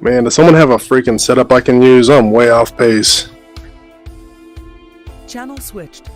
Man, does someone have a freaking setup I can use? I'm way off pace. Channel switched.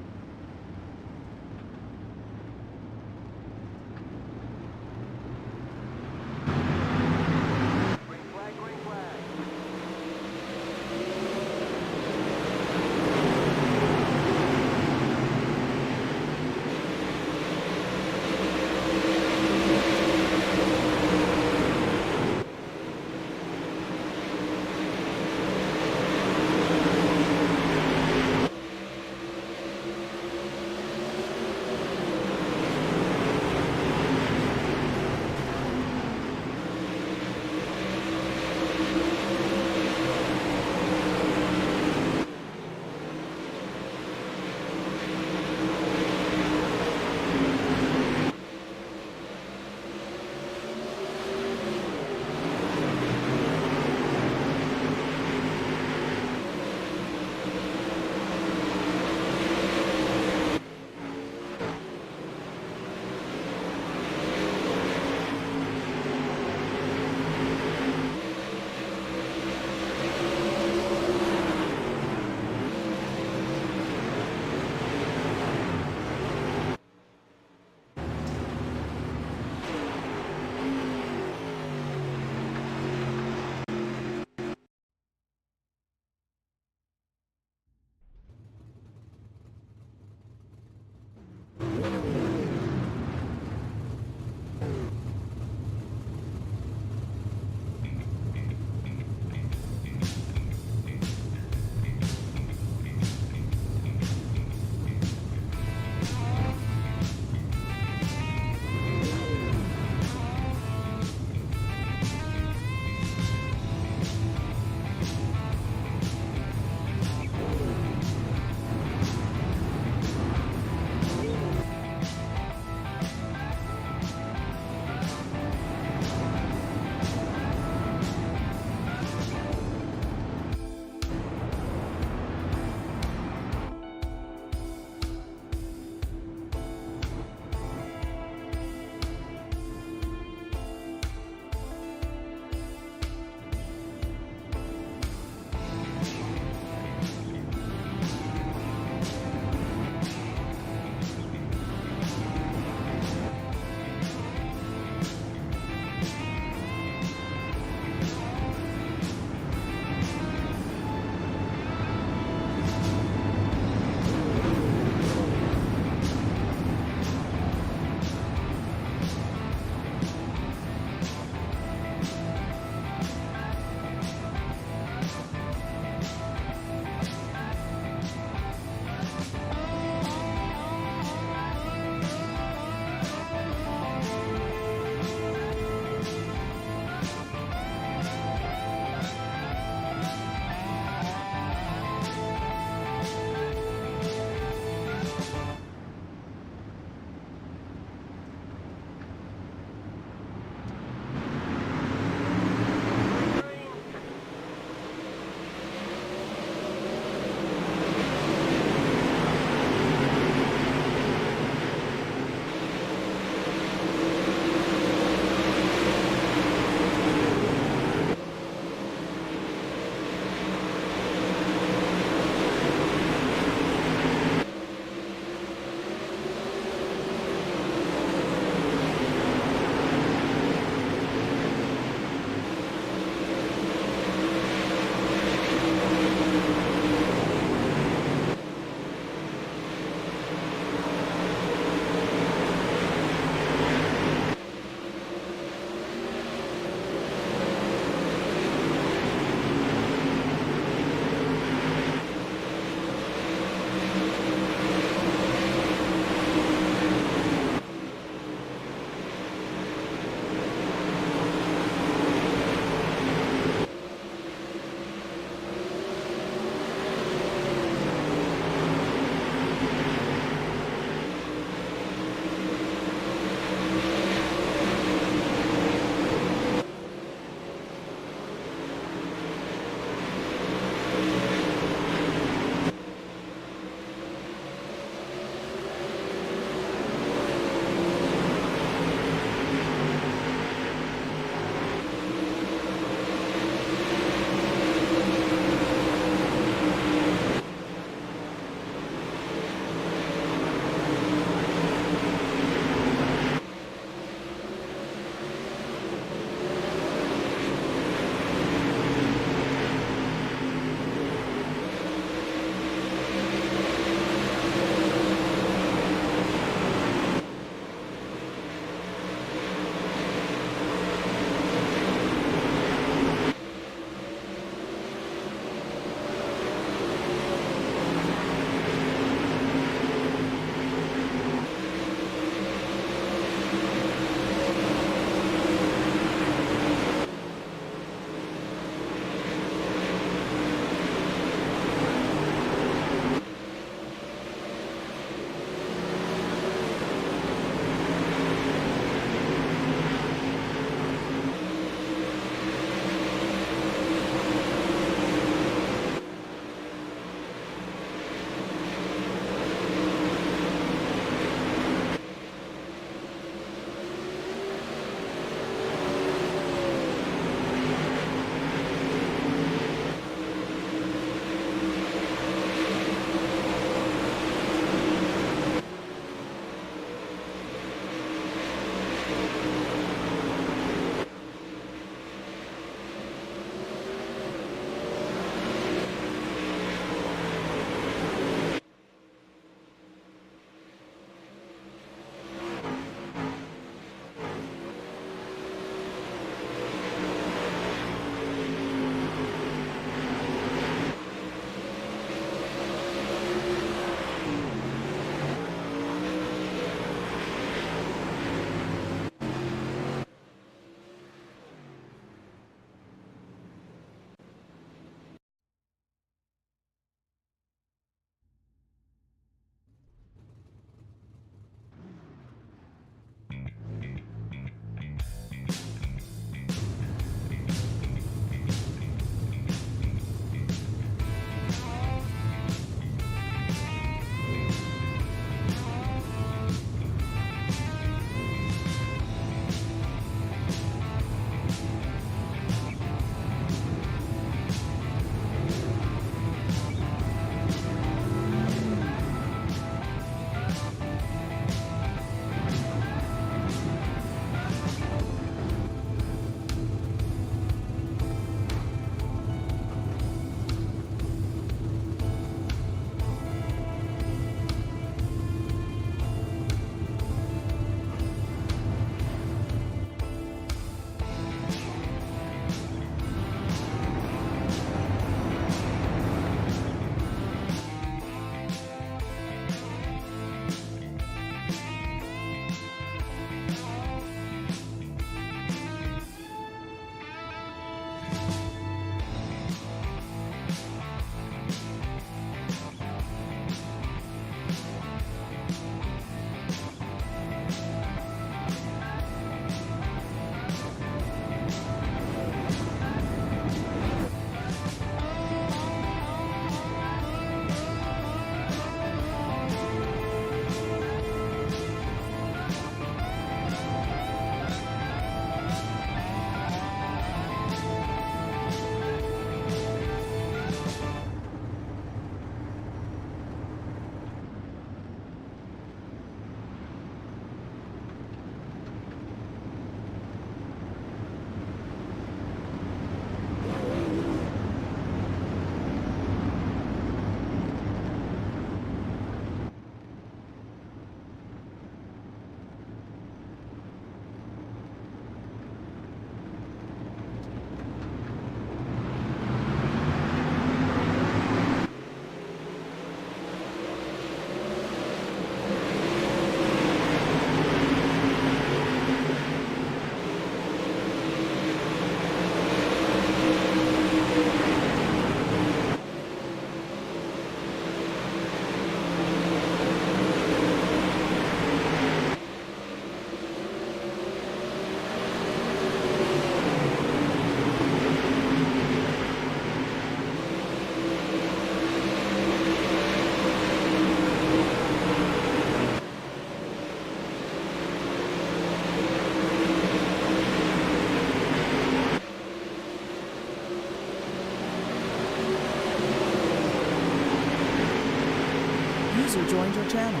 User joined your channel.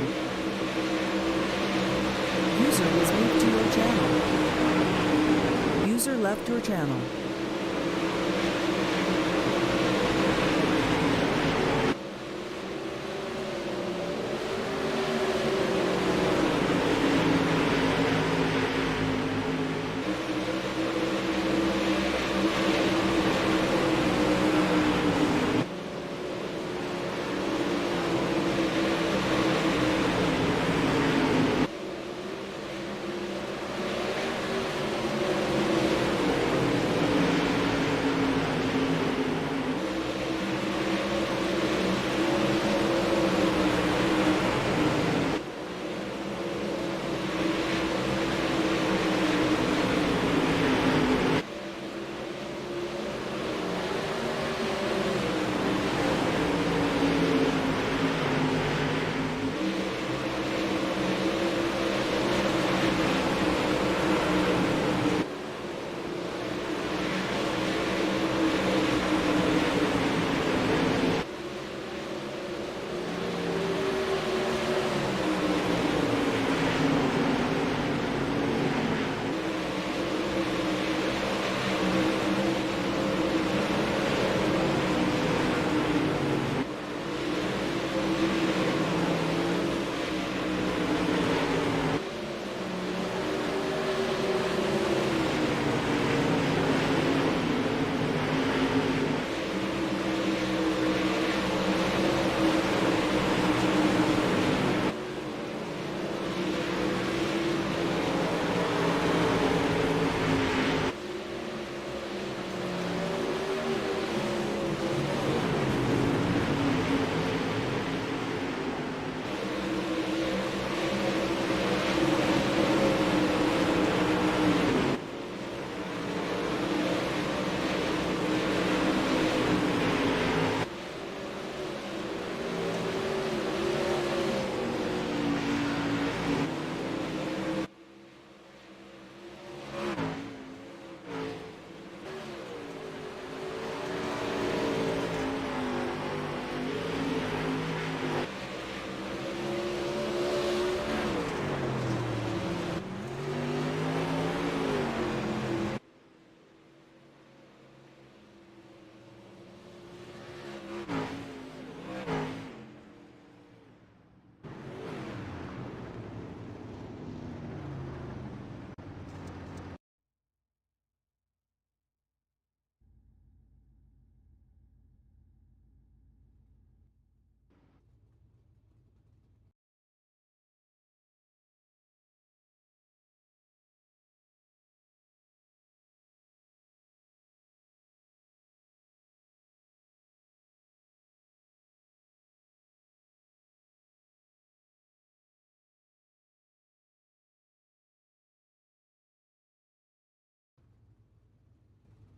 User was moved to your channel. User left your channel.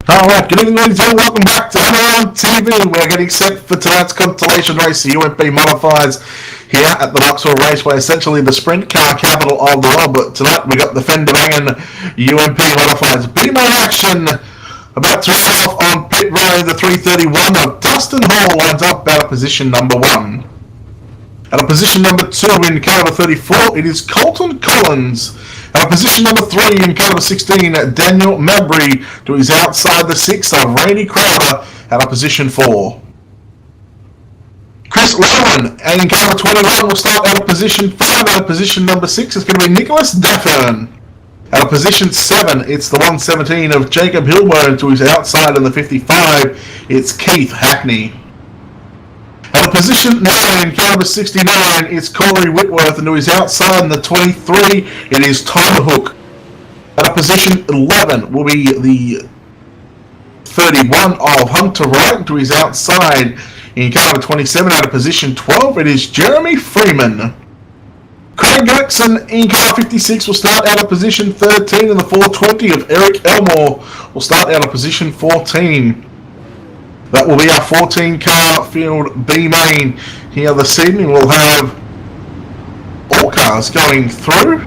Alright, good evening ladies and welcome back to Underground TV. We're getting set for tonight's constellation race, the UMP modifiers here at the Knoxville Raceway, essentially the sprint car capital of the world. But tonight we got the fender banging UMP modifiers. B-main action about to run off on pit road. The 331 of Dustin Hall lines up out of position number 1. Out of position number 2 in car number 34, it is Colton Collins. Out of position number 3 in car number 16, Daniel Mabry to his outside the 6 of Randy Crowder. Out of position 4. Chris Lowen in car number 21 will start out of position 5. Out of position number 6 is going to be Nicholas Daffern. Out of position 7, it's the 117 of Jacob Hilburn to his outside in the 55. It's Keith Hackney. Out of position 9 in car number 69, it's Corey Whitworth, and to his outside in the 23, it is Tom Hook. Out of position 11 will be the 31 of Hunter Wright, to his outside in car number 27. Out of position 12, it is Jeremy Freeman. Craig Jackson in car 56 will start out of position 13, and the 420 of Eric Elmore will start out of position 14. That will be our 14-car field B main here this evening. We'll have all cars going through.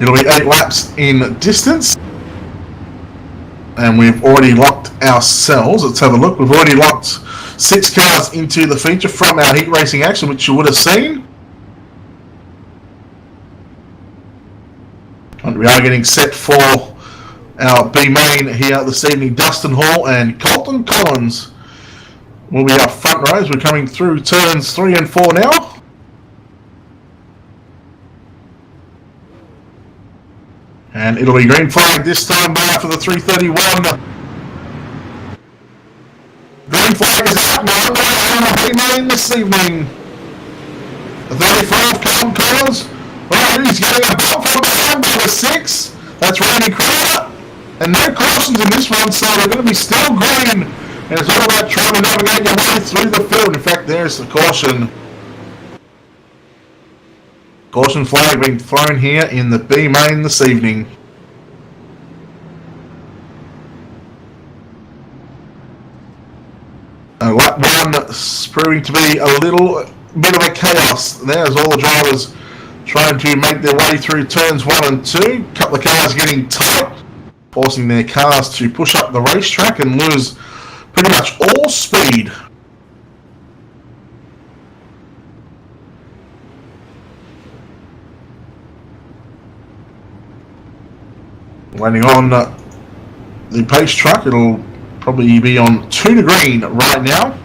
It'll be 8 laps in distance. And we've already locked ourselves. Let's have a look. We've already locked 6 cars into the feature from our heat racing action, which you would have seen. And we are getting set for our B main here this evening. Dustin Hall and Colton Collins will be our front rows. We're coming through turns 3 and 4 now. And it'll be green flag this time by for the 331. Green flag is out now on the B main this evening. The 35 Colton Collins. Oh, he's getting a bump from behind by the 6. That's Randy Crowder. And no cautions in this one, so we're going to be still green. And it's all about trying to navigate your way through the field. In fact, there's the caution. Caution flag being thrown here in the B main this evening. Lap 1 proving to be a little bit of a chaos. There's all the drivers trying to make their way through turns 1 and 2. A couple of cars getting tight, forcing their cars to push up the racetrack and lose pretty much all speed. Waiting on the pace truck, it'll probably be on 2 to green right now.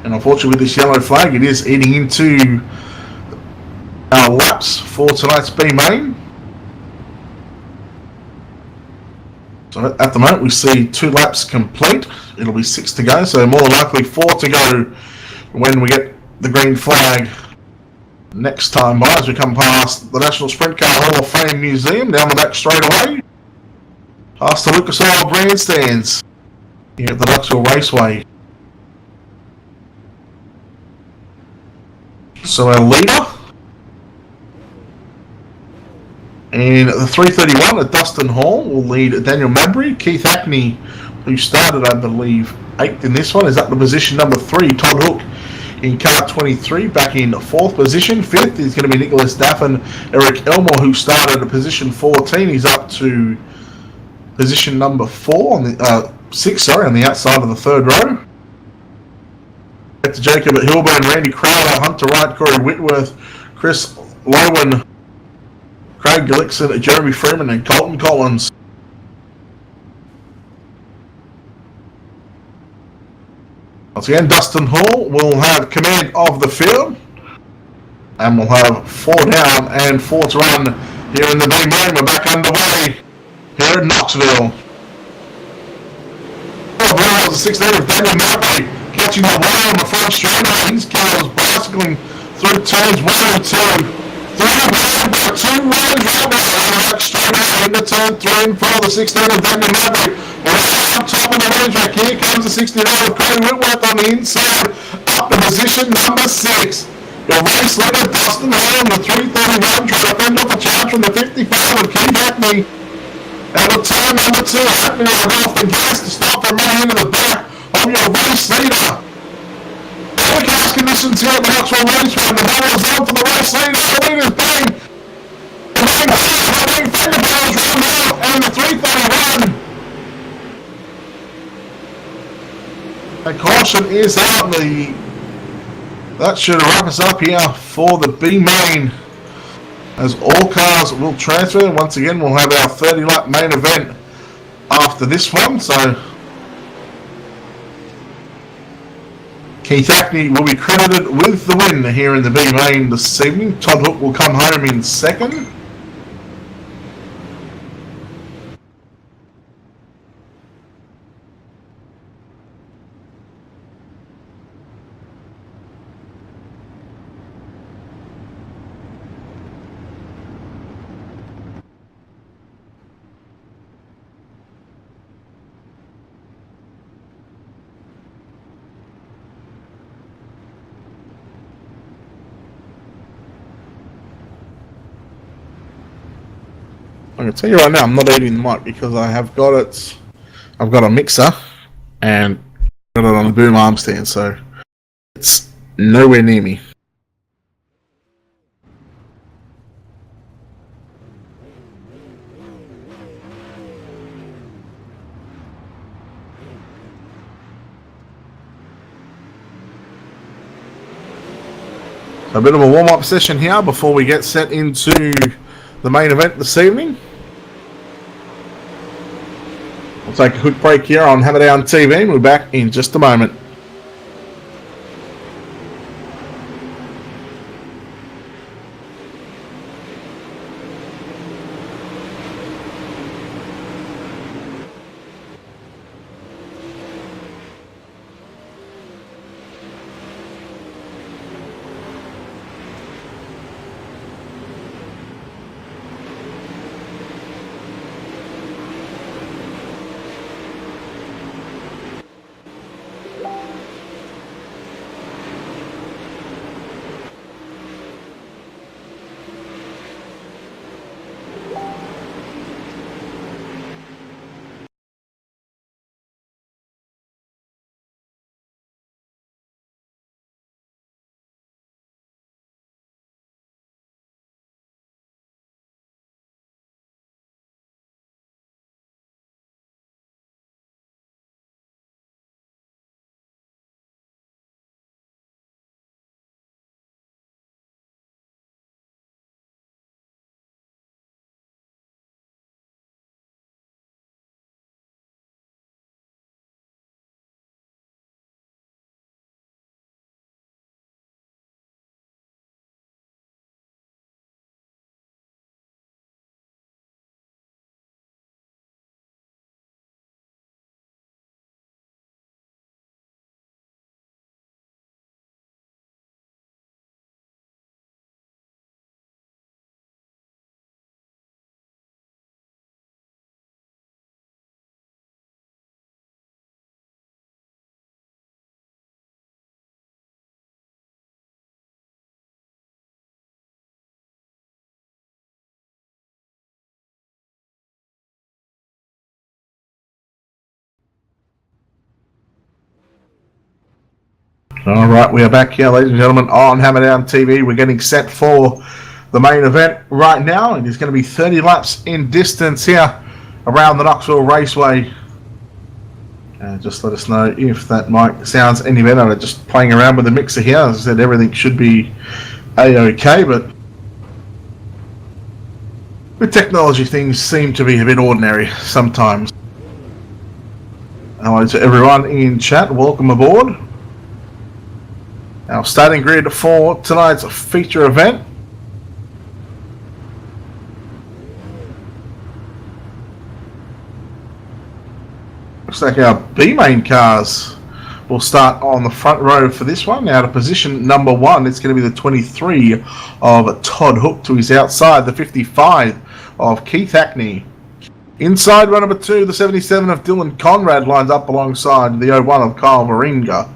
And unfortunately with this yellow flag, it is eating into our laps for tonight's B main. So at the moment we see 2 laps complete. It'll be 6 to go, so more likely 4 to go when we get the green flag next time by, as we come past the National Sprint Car Hall of Fame Museum down the back straightaway, past the Lucas Oil grandstands here at the Luxville Raceway. So our leader in the 331 at Dustin Hall will lead Daniel Mabry. Keith Hackney, who started, I believe, 8th in this one, is up to position number 3. Todd Hook in car 23, back in 4th position. 5th is going to be Nicholas Daffin. Eric Elmore, who started at position 14, he's up to position number 4 on the 6, on the outside of the 3rd row. Back to Jacob at Hilburn, Randy Crowder, Hunter Wright, Corey Whitworth, Chris Lowen, Craig Gullickson, Jeremy Freeman, and Colton Collins. Once again, Dustin Hall will have command of the field, and we'll have 4 down and 4 to run here in the B main. We're back underway here at Knoxville. The 16 of Daniel Murphy catching the wire on the front straight. His car was bicycling through turns 1 and 2. 2 runs right now, straight out into turn 3 and 4. The 16 of Daniel Murphy. Right up top of the racetrack. Here comes the 69 of Craig Whitworth on the inside, up to position number 6. Your race leader, Dustin Hall, the 331, trying to fend off a charge from the 55 of Keith Hackney. And the turn number 2, Hackney will go off the gas to stop from running into the back of your race leader. Forecast conditions here at the Knoxville Raceway. The ball is on for the race leader. The leader's bang. Bang, finger balls run out, and the 331. The caution is out. That should wrap us up here for the B main, as all cars will transfer. Once again, we'll have our 30-lap main event after this one. So Keith Hackney will be credited with the win here in the B main this evening. Todd Hook will come home in 2nd. I can tell you right now, I'm not eating the mic because I have got it. I've got a mixer and got it on a boom arm stand, so it's nowhere near me. So a bit of a warm-up session here before we get set into the main event this evening. We'll take a quick break here on Hammerdown TV and we're back in just a moment. Alright, we are back here, ladies and gentlemen, on Hammerdown TV. We're getting set for the main event right now. It is going to be 30 laps in distance here around the Knoxville Raceway. Just let us know if that mic sounds any better. I'm just playing around with the mixer here. As I said, everything should be A-OK, but with technology, things seem to be a bit ordinary sometimes. Hello to everyone in chat. Welcome aboard. Our starting grid for tonight's feature event. Looks like our B-main cars will start on the front row for this one. Now to position number 1, it's going to be the 23 of Todd Hook to his outside, the 55 of Keith Hackney. Inside row number 2, the 77 of Dylan Conrad lines up alongside the 01 of Kyle Varinga.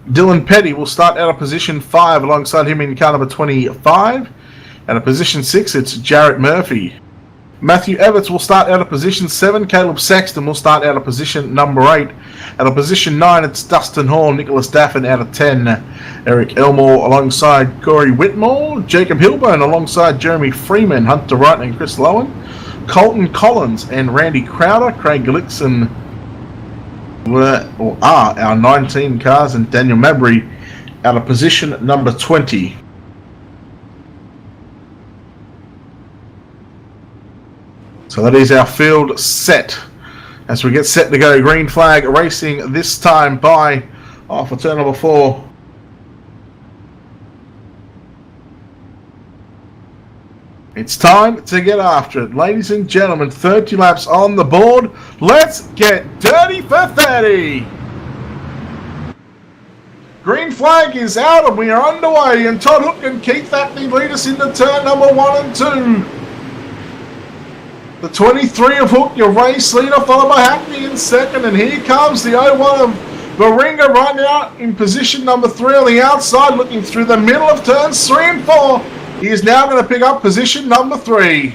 Dylan Petty will start out of position 5 alongside him in car number 25. And at position 6, it's Jarrett Murphy. Matthew Everts will start out of position 7. Caleb Saxton will start out of position number 8. Out of position 9, it's Dustin Hall, Nicholas Daffin out of 10. Eric Elmore alongside Corey Whitmore. Jacob Hilburn alongside Jeremy Freeman, Hunter Wright and Chris Lowen. Colton Collins and Randy Crowder. Craig Gullickson are our 19 cars, and Daniel Mabry out of position number 20. So that is our field set as we get set to go. Green flag racing this time by for turn number 4. It's time to get after it. Ladies and gentlemen, 30 laps on the board. Let's get dirty for 30. Green flag is out and we are underway. And Todd Hook and Keith Hackney lead us into turn number 1 and 2. The 23 of Hook, your race leader, followed by Hackney in second. And here comes the 01 of Varinga right now in position number 3 on the outside, looking through the middle of turns 3 and 4. He is now going to pick up position number 3.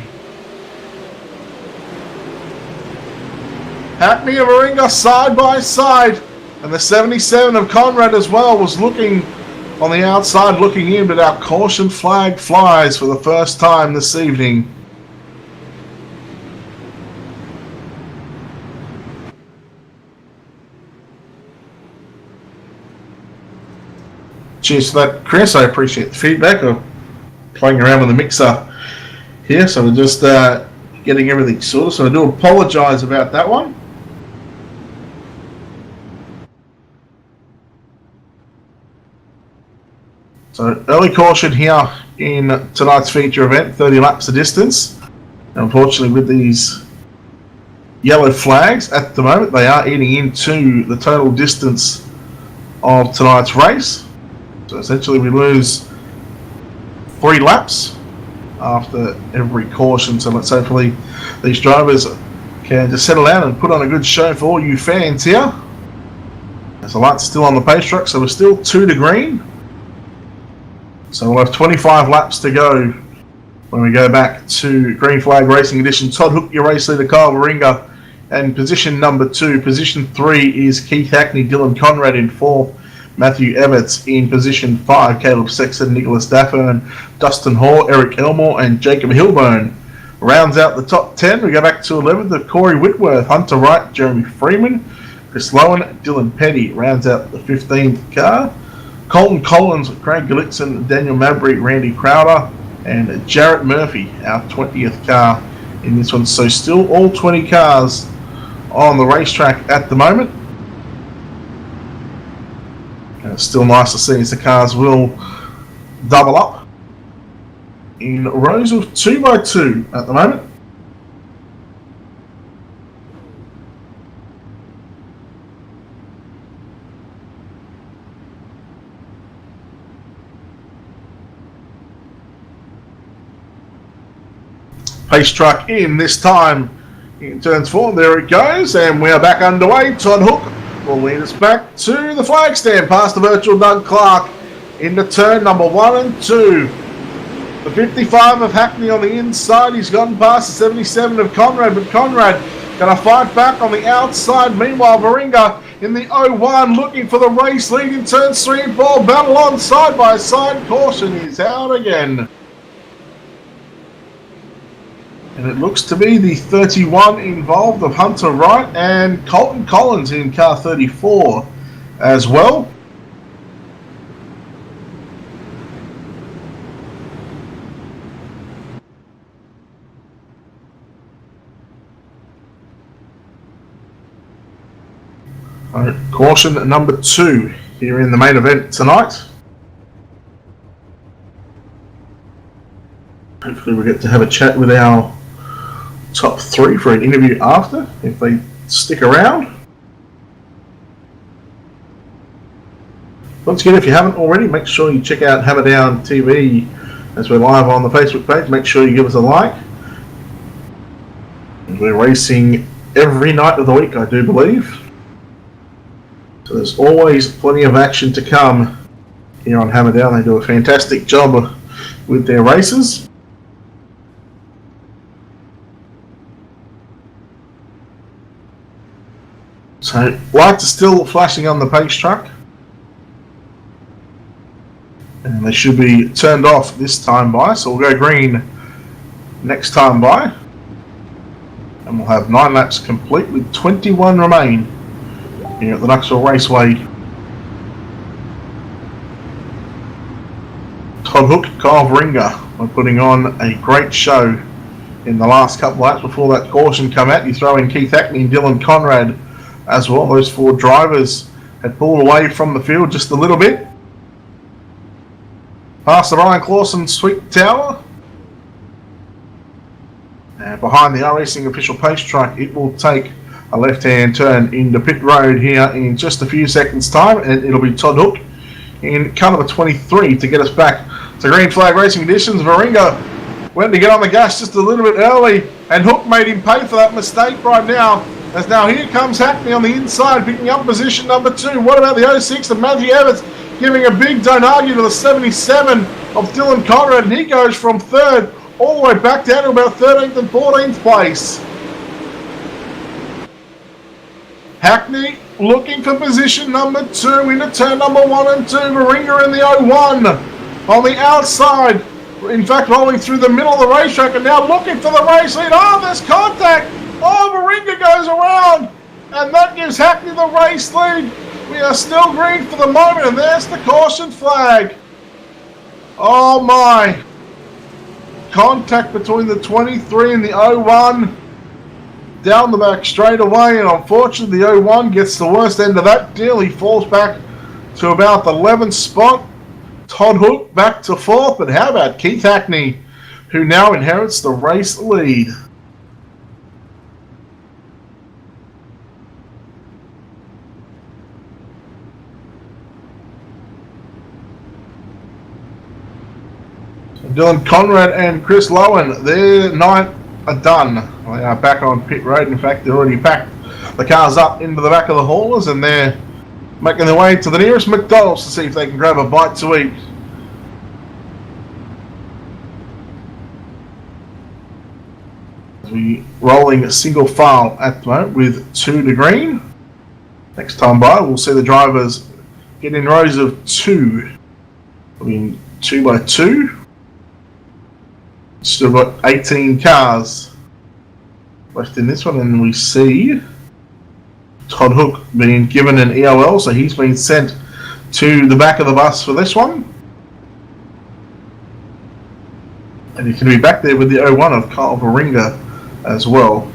Hackney and Varinga side by side. And the 77 of Conrad as well was looking on the outside, looking in, but our caution flag flies for the first time this evening. Cheers for that, Chris. I appreciate the feedback. I'm playing around with the mixer here, so we're just getting everything sorted. So I do apologise about that one. So early caution here in tonight's feature event, 30 laps of distance. Unfortunately, with these yellow flags at the moment, they are eating into the total distance of tonight's race. So essentially we lose 3 laps after every caution. So let's hopefully these drivers can just settle down and put on a good show for all you fans here. As the light's still on the pace track, so we're still 2 to green. So we'll have 25 laps to go when we go back to Green Flag Racing Edition. Todd Hook, your race leader, Kyle Warringah, and position number 2. Position 3 is Keith Hackney, Dylan Conrad in 4th, Matthew Everts in position 5, Caleb Sexton, Nicholas Daffern, Dustin Hall, Eric Elmore, and Jacob Hilburn. Rounds out the top 10. We go back to 11th of Corey Whitworth, Hunter Wright, Jeremy Freeman, Chris Lowen, Dylan Petty. Rounds out the 15th car. Colton Collins, Craig Galitzin, Daniel Mabry, Randy Crowder, and Jarrett Murphy, our 20th car in this one. So still all 20 cars on the racetrack at the moment. And it's still nice to see as the cars will double up in rows of 2x2 at the moment. Pace truck in this time in turns 4. There it goes, and we are back underway. Todd Hook will lead us back to the flag stand past the virtual Doug Clark into turn number 1 and 2. The 55 of Hackney on the inside. He's gotten past the 77 of Conrad, but Conrad going to fight back on the outside. Meanwhile, Warringah in the 01 looking for the race lead in turn 3 and 4. Battle on side by side. Caution is out again. And it looks to be the 31 involved of Hunter Wright and Colton Collins in car 34 as well. Caution number 2 here in the main event tonight. Hopefully we get to have a chat with our top 3 for an interview after, if they stick around. Once again, if you haven't already, make sure you check out Hammer Down TV as we're live on the Facebook page. Make sure you give us a like. We're racing every night of the week, I do believe. So there's always plenty of action to come here on Hammer Down. They do a fantastic job with their races. So lights are still flashing on the pace truck, and they should be turned off this time by, so we'll go green next time by, and we'll have 9 laps complete with 21 remain here at the Knoxville Raceway. Todd Hook, Kyle Warringah are putting on a great show in the last couple of laps before that caution come out. You throw in Keith Hackney and Dylan Conrad as well. Those 4 drivers had pulled away from the field just a little bit. Past the Ryan Clawson Sweet Tower. And behind the Iracing official pace truck, it will take a left-hand turn into pit road here in just a few seconds' time, and it'll be Todd Hook in car number 23 to get us back to Green Flag Racing Editions. Warringah went to get on the gas just a little bit early, and Hook made him pay for that mistake right now. As now here comes Hackney on the inside, picking up position number 2. What about the 06 of Matthew Evans, giving a big don't argue to the 77 of Dylan Conrad, and he goes from 3rd all the way back down to about 13th and 14th place. Hackney looking for position number 2 into turn number 1 and 2. Warringah in the 01 on the outside. In fact, rolling through the middle of the racetrack and now looking for the race lead. Oh, there's contact. Oh, Warringah goes around, and that gives Hackney the race lead. We are still green for the moment, and there's the caution flag. Oh my. Contact between the 23 and the 01. Down the back straight away, and unfortunately the 01 gets the worst end of that deal. He falls back to about the 11th spot. Todd Hook back to 4th, but how about Keith Hackney, who now inherits the race lead? Dylan Conrad and Chris Lowen, their night are done. They are back on pit road. In fact, they're already packed the cars up into the back of the haulers, and they're making their way to the nearest McDonald's to see if they can grab a bite to eat. We rolling a single file at the moment with 2 to green. Next time by, we'll see the drivers get in rows of 2. I mean, 2 by 2. Still got 18 cars left in this one, and we see Todd Hook being given an EOL, so he's been sent to the back of the bus for this one. And he can be back there with the 01 of Kyle Varinga as well.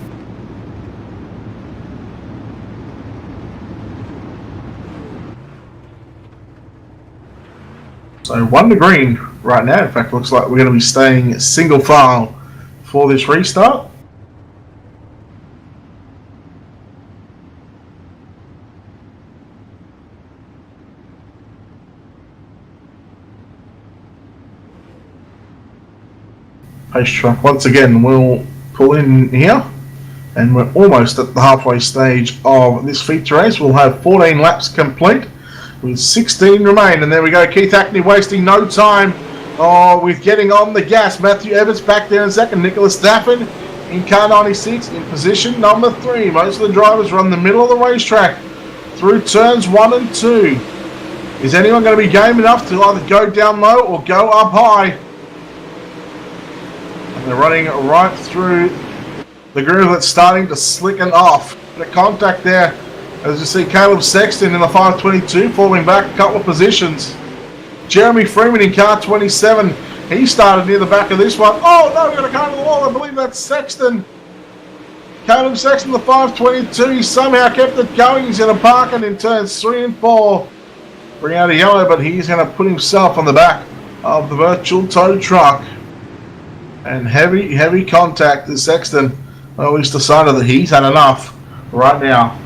So 1 to green right now. In fact, looks like we're going to be staying single file for this restart. Pace truck once again will pull in here, and we're almost at the halfway stage of this feature race. We'll have 14 laps complete with 16 remain, and there we go. Keith Hackney wasting no time with getting on the gas. Matthew Evans back there in second. Nicholas Stafford in car 96 in position number 3. Most of the drivers are on the middle of the racetrack through turns 1 and 2. Is anyone going to be game enough to either go down low or go up high? And they're running right through the groove that's starting to slicken off. The contact there, as you see, Caleb Sexton in the 522 falling back a couple of positions. Jeremy Freeman in car 27. He started near the back of this one. Oh no, we've got a car to the wall. I believe that's Sexton. Caleb Sexton, the 522. He somehow kept it going. He's going to park it in turns 3 and 4. Bring out a yellow, but he's going to put himself on the back of the virtual tow truck. And heavy contact as Sexton, well, he's decided that he's had enough right now.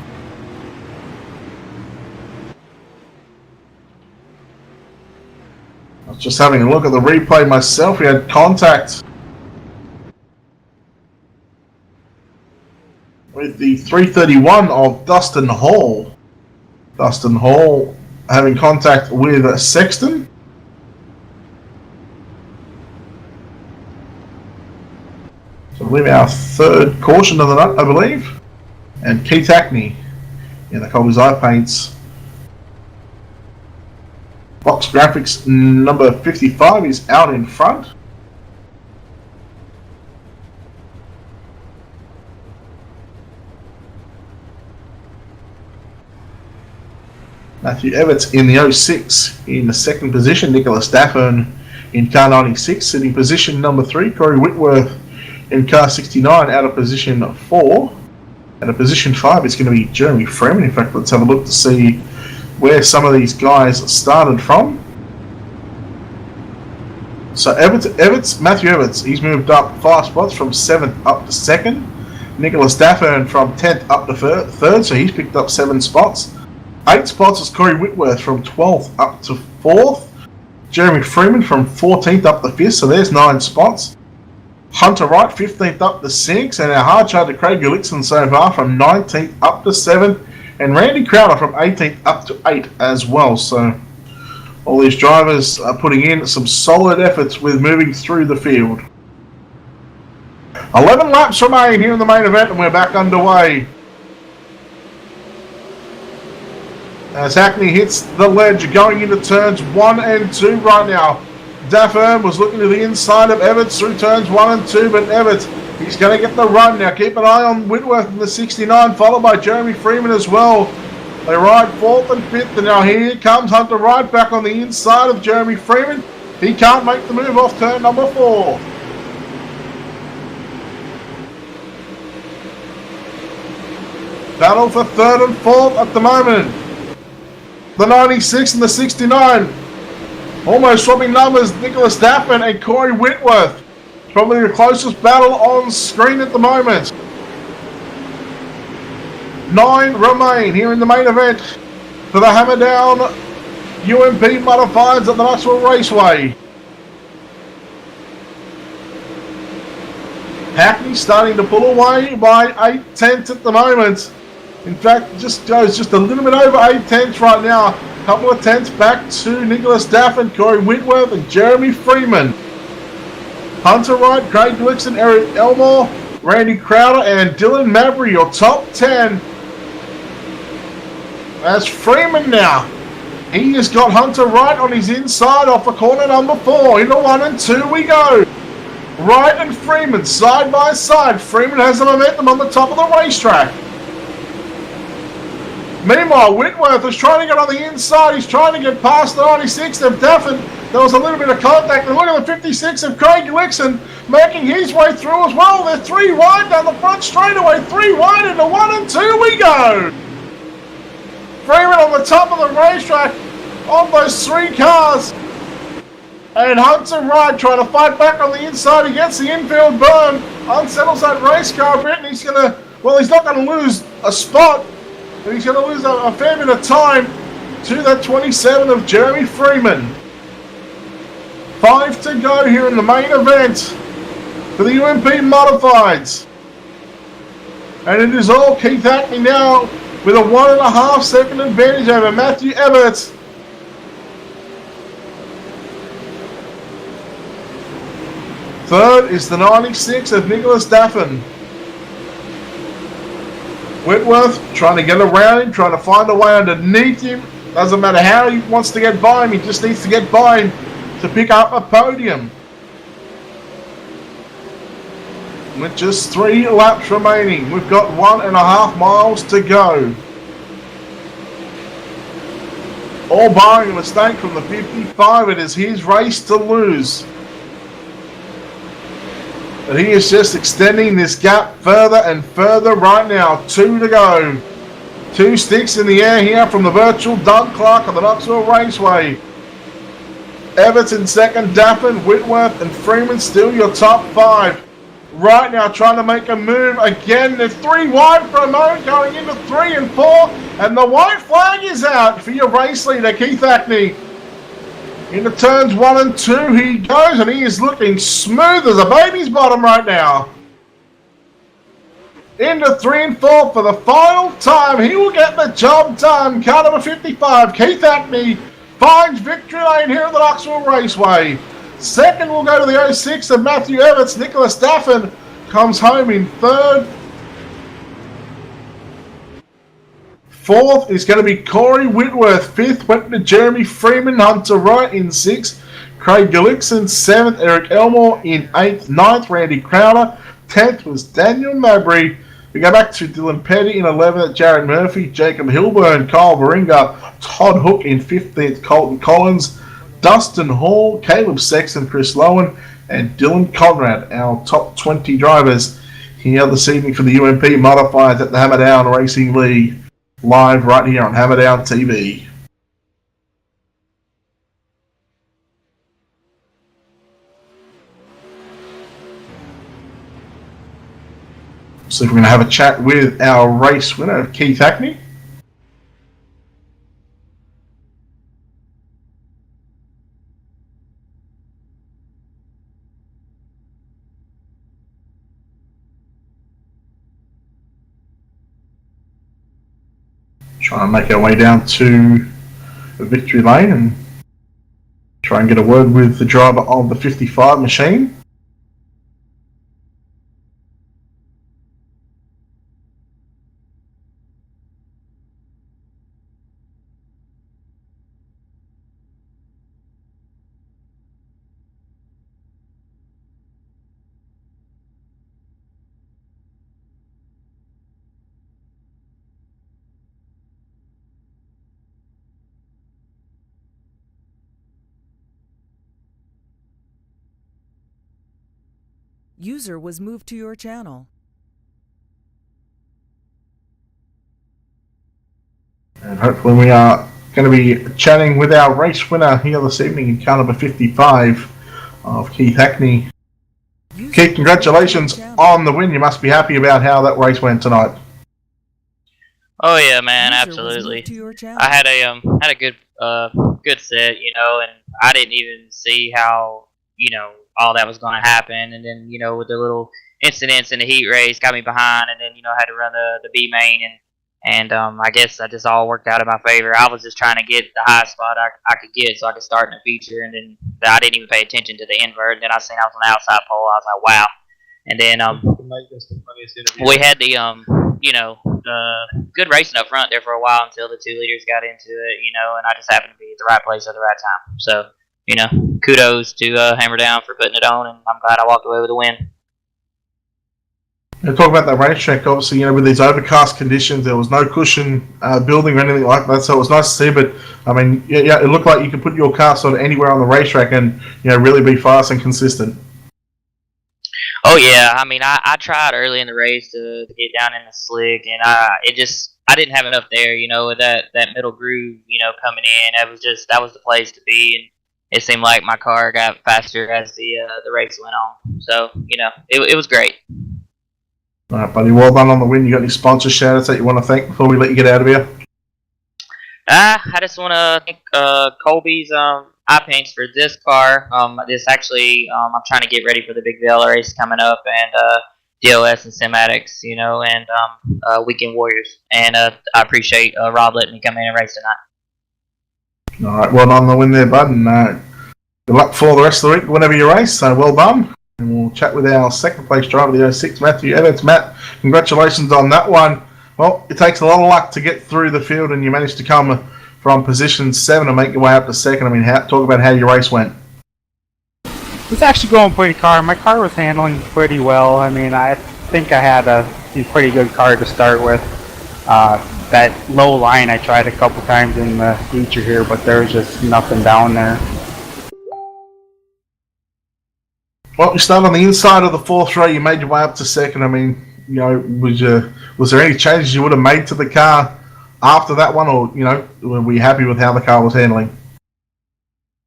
I was just having a look at the replay myself. We had contact with the 331 of Dustin Hall. Dustin Hall having contact with Sexton. So I believe our 3rd caution of the night, I believe. And Keith Hackney in the Colby's Eye Paints. Box Graphics number 55 is out in front. Matthew Everts in the 06 in the 2nd position. Nicholas Daffern in car 96 sitting position number 3. Corey Whitworth in car 69 out of position 4. And at position 5 is going to be Jeremy Freeman. In fact, let's have a look to see where some of these guys started from. So Matthew Everts, he's moved up 5 spots from 7th up to 2nd. Nicholas Daffern from 10th up to 3rd, so he's picked up 7 spots. 8 spots is Corey Whitworth from 12th up to 4th. Jeremy Freeman from 14th up to 5th, so there's 9 spots. Hunter Wright 15th up to 6th, and our hard charger Craig Gullickson so far from 19th up to 7th, and Randy Crowder from 18th up to 8 as well. So all these drivers are putting in some solid efforts with moving through the field. 11 laps remain here in the main event, and we're back underway. As Hackney hits the ledge going into turns 1 and 2 right now. Daffern was looking to the inside of Everts through turns 1 and 2, but Everts, he's going to get the run now. Keep an eye on Whitworth in the 69, followed by Jeremy Freeman as well. They ride fourth and fifth, and now here comes Hunter Wright back on the inside of Jeremy Freeman. He can't make the move off turn number 4. Battle for third and fourth at the moment. The 96 and the 69. Almost swapping numbers, Nicholas Daffin and Corey Whitworth. Probably the closest battle on screen at the moment. 9 remain here in the main event for the Hammerdown UMP Modifieds at the Knoxville Raceway. Hackney starting to pull away by 8/10 at the moment. In fact, just goes just a little bit over 8/10 right now. A couple of tenths back to Nicholas Daffin, Corey Whitworth and Jeremy Freeman. Hunter Wright, Craig Blixen, Eric Elmore, Randy Crowder and Dylan Mabry, your top 10. That's Freeman now. He has got Hunter Wright on his inside off the corner number 4. Into 1 and 2 we go. Wright and Freeman side by side. Freeman has the momentum on the top of the racetrack. Meanwhile, Whitworth is trying to get on the inside. He's trying to get past the 96 of Daffin. There was a little bit of contact. And look at the 56 of Craig Lixon making his way through as well. They're 3 wide down the front straightaway. 3 wide into 1 and 2 we go. Freeman on the top of the racetrack on those 3 cars. And Hunter Wright trying to fight back on the inside. He gets the infield burn. Unsettles that race car a bit. And he's going to, well, he's not going to lose a spot. But he's going to lose a fair bit of time to that 27 of Jeremy Freeman. 5 to go here in the main event for the UMP Modifieds. And it is all Keith Hackney now with a 1.5 second advantage over Matthew Everett. Third is the 96 of Nicholas Daffin. Whitworth trying to get around him, trying to find a way underneath him. Doesn't matter how he wants to get by him, he just needs to get by him to pick up a podium. With just 3 laps remaining, we've got 1.5 miles to go. All barring a mistake from the 55, it is his race to lose. But he is just extending this gap further and further right now. 2 to go. 2 sticks in the air here from the virtual Doug Clark on the Knoxville Raceway. Everton second, Daffin, Whitworth and Freeman still your top 5. Right now trying to make a move again. They're 3 wide for a moment going into 3 and 4. And the white flag is out for your race leader, Keith Hackney. Into turns 1 and 2 he goes, and he is looking smooth as a baby's bottom right now. Into 3 and 4 for the final time. He will get the job done. Car number 55, Keith Hackney, finds victory lane here at the Knoxville Raceway. Second will go to the 06 of Matthew Everts. Nicholas Daffin comes home in 3rd. 4th is going to be Corey Whitworth. 5th went to Jeremy Freeman. Hunter Wright in 6th. Craig Gullickson 7th. Eric Elmore in 8th. 9th, Randy Crowder. 10th was Daniel Mabry. We go back to Dylan Petty in 11th. Jared Murphy. Jacob Hilburn. Kyle Baringa. Todd Hook in 15th. Colton Collins. Dustin Hall. Caleb Sexton. Chris Lowen. And Dylan Conrad. Our top 20 drivers here this evening for the UMP Modifieds at the Hammerdown Racing League. Live right here on Hammerdown TV. So we're going to have a chat with our race winner, Keith Hackney. Trying to make our way down to the victory lane and try and get a word with the driver of the 55 machine. User was moved to your channel. And hopefully we are going to be chatting with our race winner here this evening in car number 55 of Keith Hackney. Keith, congratulations on the win. You must be happy about how that race went tonight. Oh yeah, man, absolutely. I had a good set, you know, and I didn't even see how, you know, all that was going to happen, and then, you know, with the little incidents in the heat race got me behind, and then, you know, I had to run the B main, and I guess that just all worked out in my favor. I was just trying to get the highest spot I could get so I could start in the feature, and then I didn't even pay attention to the invert, and then I seen I was on the outside pole. I was like, wow. And then we had the you know, good racing up front there for a while until the 2 leaders got into it, you know, and I just happened to be at the right place at the right time. So, you know, kudos to Hammer Down for putting it on, and I'm glad I walked away with a win. Talk about that racetrack, obviously, you know, with these overcast conditions, there was no cushion building or anything like that, so it was nice to see, but, I mean, yeah, it looked like you could put your car sort of anywhere on the racetrack and, you know, really be fast and consistent. Oh yeah, I mean, I tried early in the race to get down in the slick, and I didn't have enough there, you know, with that middle groove, you know, coming in. That was the place to be, and it seemed like my car got faster as the race went on. So, you know, it was great. All right, buddy. Well done on the win. You got any sponsor shout-outs that you want to thank before we let you get out of here? I just want to thank Colby's eye paints for this car. This actually, I'm trying to get ready for the big VL race coming up, and DOS and Simatics, you know, and Weekend Warriors. And I appreciate Rob letting me come in and race tonight. All right, well done on the win there, bud, and good luck for the rest of the week whenever you race. So well done. And we'll chat with our second place driver, the 06, Matthew Evans. Matt, congratulations on that one. Well, it takes a lot of luck to get through the field, and you managed to come from position 7 and make your way up to second. I mean, talk about how your race went. It was actually going pretty car. My car was handling pretty well. I mean, I think I had a pretty good car to start with. That low line I tried a couple times in the feature here, but there was just nothing down there. Well, you started on the inside of the 4th row. You made your way up to second. I mean, you know, was there any changes you would have made to the car after that one, or, you know, were you happy with how the car was handling?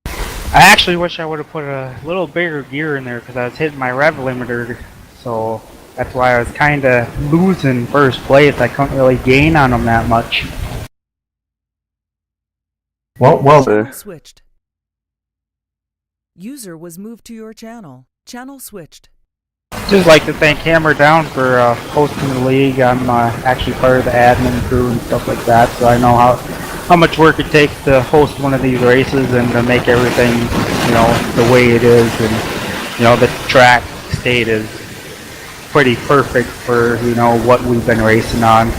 I actually wish I would have put a little bigger gear in there because I was hitting my rev limiter, so that's why I was kind of losing first place. I couldn't really gain on them that much. Well, Channel switched. User was moved to your channel. Channel switched. Just like to thank Hammer Down for hosting the league. I'm actually part of the admin crew and stuff like that, so I know how much work it takes to host one of these races and to make everything, you know, the way it is. And, you know, the track state is pretty perfect for, you know, what we've been racing on.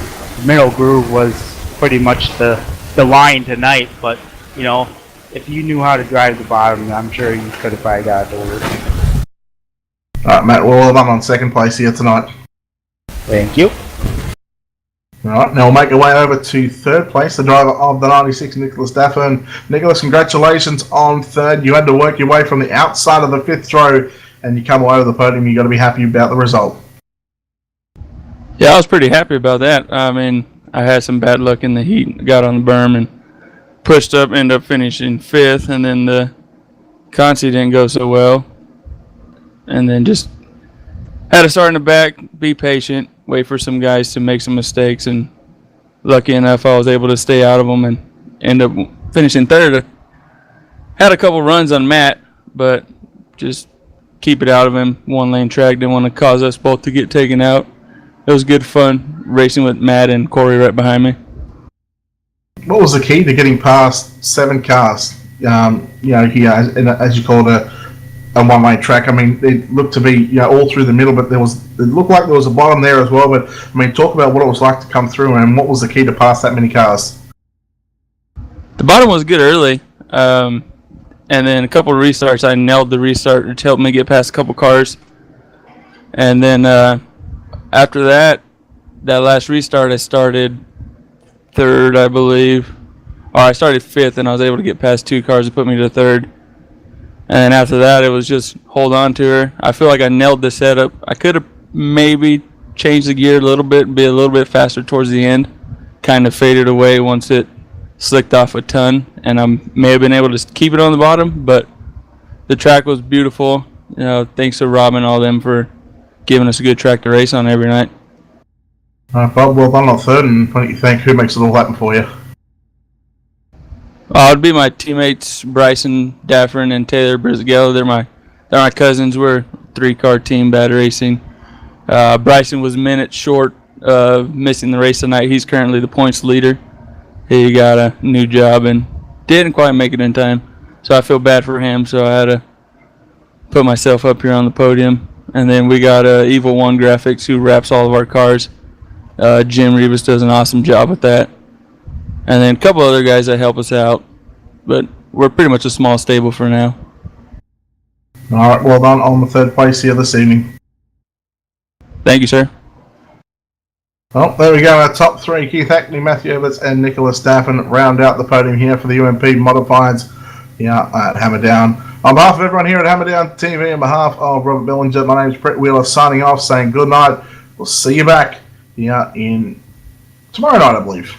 Middle groove was pretty much the line tonight, but, you know, if you knew how to drive the bottom, I'm sure you could have probably got it over. Alright, Matt, well done on second place here tonight. Thank you. Alright, now we'll make our way over to third place, the driver of the 96, Nicholas Daffern. Nicholas, congratulations on third. You had to work your way from the outside of the 5th row, and you come away with the podium. You got to be happy about the result. Yeah, I was pretty happy about that. I mean, I had some bad luck in the heat, got on the berm and pushed up, ended up finishing 5th, and then the consi didn't go so well. And then just had to start in the back, be patient, wait for some guys to make some mistakes, and lucky enough I was able to stay out of them and end up finishing 3rd. Had a couple runs on Matt, but just keep it out of him. 1-lane track, didn't want to cause us both to get taken out. It was good fun racing with Matt and Corey right behind me. What was the key to getting past 7 cars? You know, here, as you call it, a 1-lane track. I mean, it looked to be, you know, all through the middle, but it looked like there was a bottom there as well. But I mean, talk about what it was like to come through, and what was the key to pass that many cars? The bottom was good early, and then a couple of restarts. I nailed the restart, which helped me get past a couple cars. And then after that last restart, I started 3rd, I believe, or I started 5th, and I was able to get past 2 cars to put me to 3rd. And then after that, it was just hold on to her. I feel like I nailed the setup. I could have maybe changed the gear a little bit, be a little bit faster towards the end. Kind of faded away once it slicked off a ton, and I may have been able to keep it on the bottom, but the track was beautiful. You know, thanks to Rob and all them for giving us a good track to race on every night. Bob, well done on third, and what do you think? Who makes it all happen for you? It'd be my teammates Bryson Daffern and Taylor Brizgello. They're my cousins. We're a 3-car team, Bad Racing. Bryson was minutes short of missing the race tonight. He's currently the points leader. He got a new job and didn't quite make it in time, so I feel bad for him. So I had to put myself up here on the podium. And then we got Evil One Graphics, who wraps all of our cars. Jim Rivas does an awesome job with that. And then a couple other guys that help us out. But we're pretty much a small stable for now. Alright, well done on the third place here this evening. Thank you, sir. Well, there we go. Our top three, Keith Hackney, Matthew Everts, and Nicholas Daffin, round out the podium here for the UMP Modifieds at Hammerdown. On behalf of everyone here at Hammerdown TV, on behalf of Robert Bellinger, my name is Brett Wheeler, signing off, saying good night. We'll see you back in tomorrow night, I believe.